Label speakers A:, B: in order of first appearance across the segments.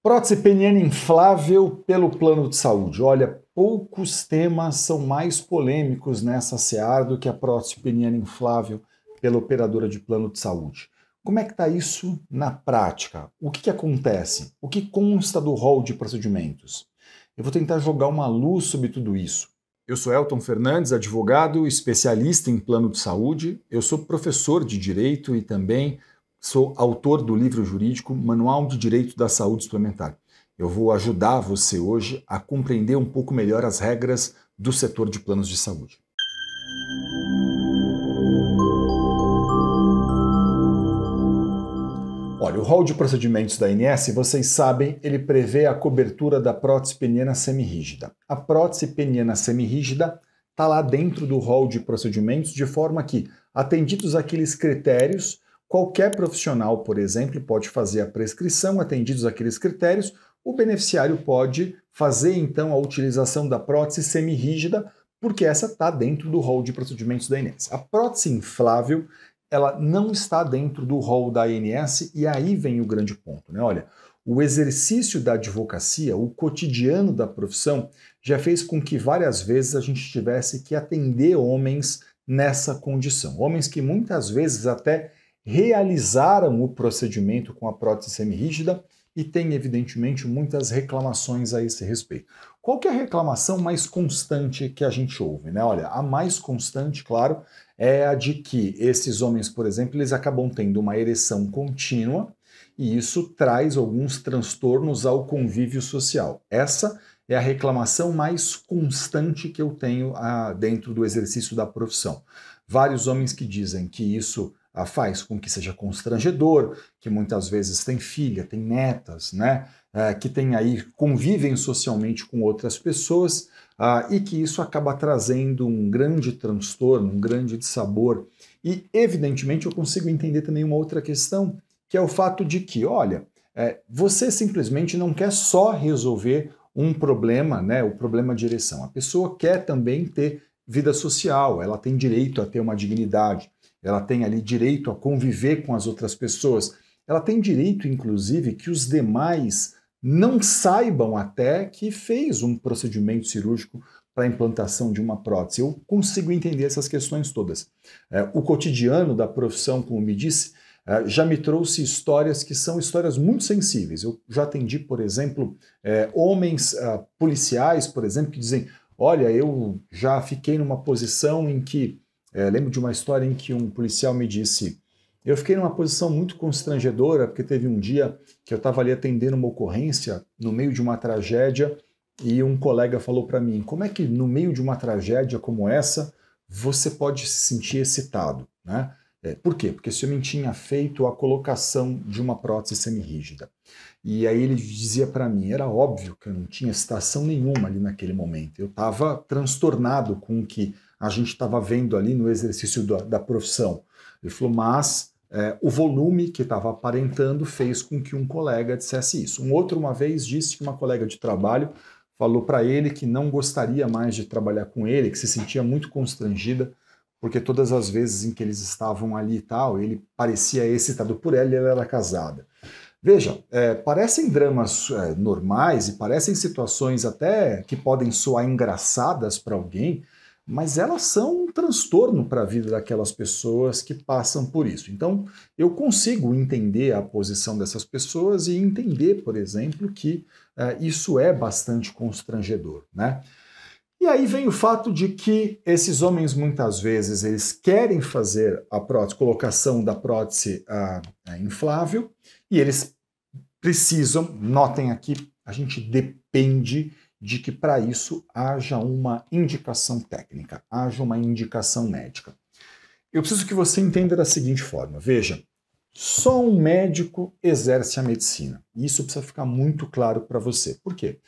A: Prótese peniana inflável pelo plano de saúde. Olha, poucos temas são mais polêmicos nessa seara do que a prótese peniana inflável pela operadora de plano de saúde. Como é que está isso na prática? O que acontece? O que consta do rol de procedimentos? Eu vou tentar jogar uma luz sobre tudo isso. Eu sou Elton Fernandes, advogado, especialista em plano de saúde. Eu sou professor de Direito e também sou autor do livro jurídico Manual de Direito da Saúde Suplementar. Eu vou ajudar você hoje a compreender um pouco melhor as regras do setor de planos de saúde. Olha, o rol de procedimentos da ANS, vocês sabem, ele prevê a cobertura da prótese peniana semirrígida. A prótese peniana semirrígida está lá dentro do rol de procedimentos, de forma que, atendidos aqueles critérios, qualquer profissional, por exemplo, pode fazer a prescrição, atendidos aqueles critérios, o beneficiário pode fazer, então, a utilização da prótese semirrígida, porque essa está dentro do rol de procedimentos da ANS. A prótese inflável, ela não está dentro do rol da ANS, e aí vem o grande ponto, né? Olha, o exercício da advocacia, o cotidiano da profissão, já fez com que várias vezes a gente tivesse que atender homens nessa condição. Homens que muitas vezes até realizaram o procedimento com a prótese semirrígida e têm, evidentemente, muitas reclamações a esse respeito. Qual que é a reclamação mais constante que a gente ouve, né? Olha, a mais constante, claro, é a de que esses homens, por exemplo, eles acabam tendo uma ereção contínua e isso traz alguns transtornos ao convívio social. Essa é a reclamação mais constante que eu tenho dentro do exercício da profissão. Vários homens que dizem que isso faz com que seja constrangedor, que muitas vezes tem filha, tem netas, né? Que tem aí, convivem socialmente com outras pessoas e que isso acaba trazendo um grande transtorno, um grande dissabor. E, evidentemente, eu consigo entender também uma outra questão, que é o fato de que, olha, você simplesmente não quer só resolver um problema, né? O problema de ereção. A pessoa quer também ter vida social, ela tem direito a ter uma dignidade. Ela tem ali direito a conviver com as outras pessoas. Ela tem direito, inclusive, que os demais não saibam até que fez um procedimento cirúrgico para a implantação de uma prótese. Eu consigo entender essas questões todas. O cotidiano da profissão, como me disse, já me trouxe histórias que são histórias muito sensíveis. Eu já atendi, por exemplo, homens policiais, por exemplo, que dizem: olha, eu já fiquei numa posição em que lembro de uma história em que um policial me disse: eu fiquei numa posição muito constrangedora, porque teve um dia que eu estava ali atendendo uma ocorrência no meio de uma tragédia e um colega falou para mim: como é que no meio de uma tragédia como essa você pode se sentir excitado, né? Por quê? Porque esse homem tinha feito a colocação de uma prótese semirrígida. E aí ele dizia para mim: era óbvio que eu não tinha excitação nenhuma ali naquele momento. Eu estava transtornado com o que a gente estava vendo ali no exercício da profissão. Ele falou: mas o volume que estava aparentando fez com que um colega dissesse isso. Um outro, uma vez, disse que uma colega de trabalho falou para ele que não gostaria mais de trabalhar com ele, que se sentia muito constrangida, porque todas as vezes em que eles estavam ali e tal, ele parecia excitado por ela e ela era casada. Veja, parecem dramas normais e parecem situações até que podem soar engraçadas para alguém, mas elas são um transtorno para a vida daquelas pessoas que passam por isso. Então, eu consigo entender a posição dessas pessoas e entender, por exemplo, que isso é bastante constrangedor, né? E aí vem o fato de que esses homens, muitas vezes, eles querem fazer a prótese, colocação da prótese inflável, e eles precisam, notem aqui, a gente depende de que para isso haja uma indicação técnica, haja uma indicação médica. Eu preciso que você entenda da seguinte forma: veja, só um médico exerce a medicina. Isso precisa ficar muito claro para você. Por quê?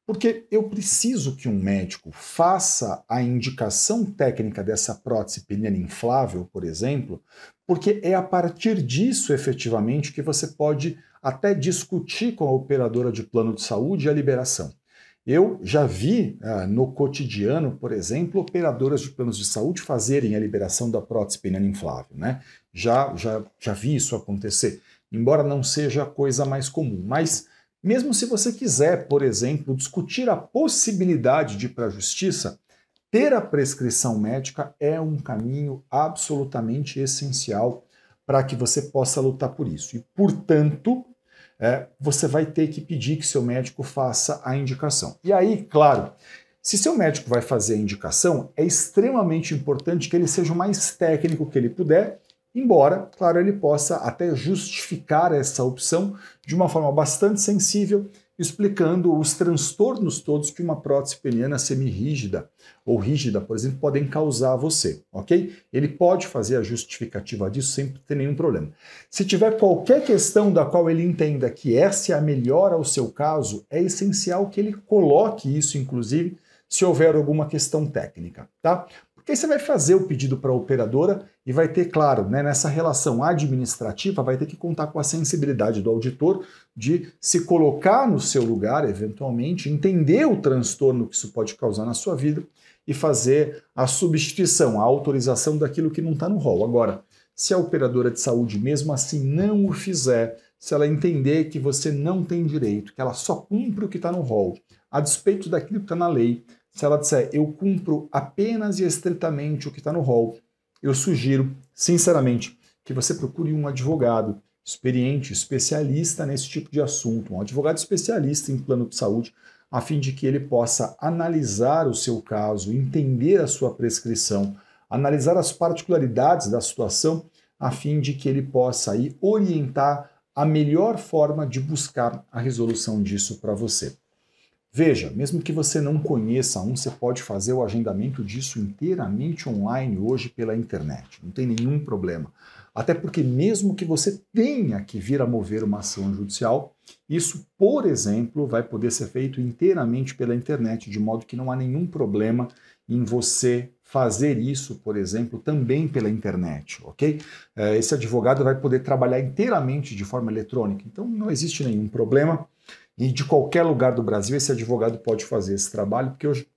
A: Porque eu preciso que um médico faça a indicação técnica dessa prótese peniana inflável, por exemplo, porque é a partir disso, efetivamente, que você pode até discutir com a operadora de plano de saúde a liberação. Eu já vi no cotidiano, por exemplo, operadoras de planos de saúde fazerem a liberação da prótese peniana inflável, né? Já vi isso acontecer, embora não seja a coisa mais comum, mas Mesmo se você quiser, por exemplo, discutir a possibilidade de ir para a justiça, ter a prescrição médica é um caminho absolutamente essencial para que você possa lutar por isso. E, portanto, você vai ter que pedir que seu médico faça a indicação. E aí, claro, se seu médico vai fazer a indicação, é extremamente importante que ele seja o mais técnico que ele puder, embora, claro, ele possa até justificar essa opção de uma forma bastante sensível, explicando os transtornos todos que uma prótese peniana semirrígida ou rígida, por exemplo, podem causar a você, ok? Ele pode fazer a justificativa disso sem ter nenhum problema. Se tiver qualquer questão da qual ele entenda que essa é a melhor ao seu caso, é essencial que ele coloque isso, inclusive, se houver alguma questão técnica, tá? Porque aí você vai fazer o pedido para a operadora e vai ter, claro, né, nessa relação administrativa, vai ter que contar com a sensibilidade do auditor de se colocar no seu lugar, eventualmente, entender o transtorno que isso pode causar na sua vida e fazer a substituição, a autorização daquilo que não está no rol. Agora, se a operadora de saúde mesmo assim não o fizer, se ela entender que você não tem direito, que ela só cumpre o que está no rol, a despeito daquilo que está na lei, se ela disser, eu cumpro apenas e estritamente o que está no rol, eu sugiro, sinceramente, que você procure um advogado experiente, especialista nesse tipo de assunto, um advogado especialista em plano de saúde, a fim de que ele possa analisar o seu caso, entender a sua prescrição, analisar as particularidades da situação, a fim de que ele possa aí orientar a melhor forma de buscar a resolução disso para você. Veja, mesmo que você não conheça você pode fazer o agendamento disso inteiramente online hoje pela internet. Não tem nenhum problema. Até porque mesmo que você tenha que vir a mover uma ação judicial, isso, por exemplo, vai poder ser feito inteiramente pela internet, de modo que não há nenhum problema em você fazer isso, por exemplo, também pela internet, ok? Esse advogado vai poder trabalhar inteiramente de forma eletrônica, então não existe nenhum problema. E de qualquer lugar do Brasil esse advogado pode fazer esse trabalho, porque hoje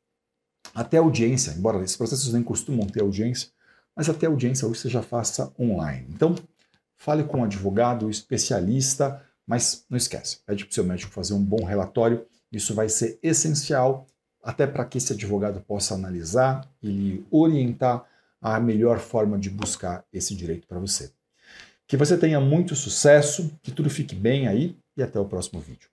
A: até audiência, embora esses processos nem costumam ter audiência, mas até audiência hoje você já faça online. Então, fale com um advogado, especialista, mas não esquece, pede para o seu médico fazer um bom relatório, isso vai ser essencial até para que esse advogado possa analisar e orientar a melhor forma de buscar esse direito para você. Que você tenha muito sucesso, que tudo fique bem aí e até o próximo vídeo.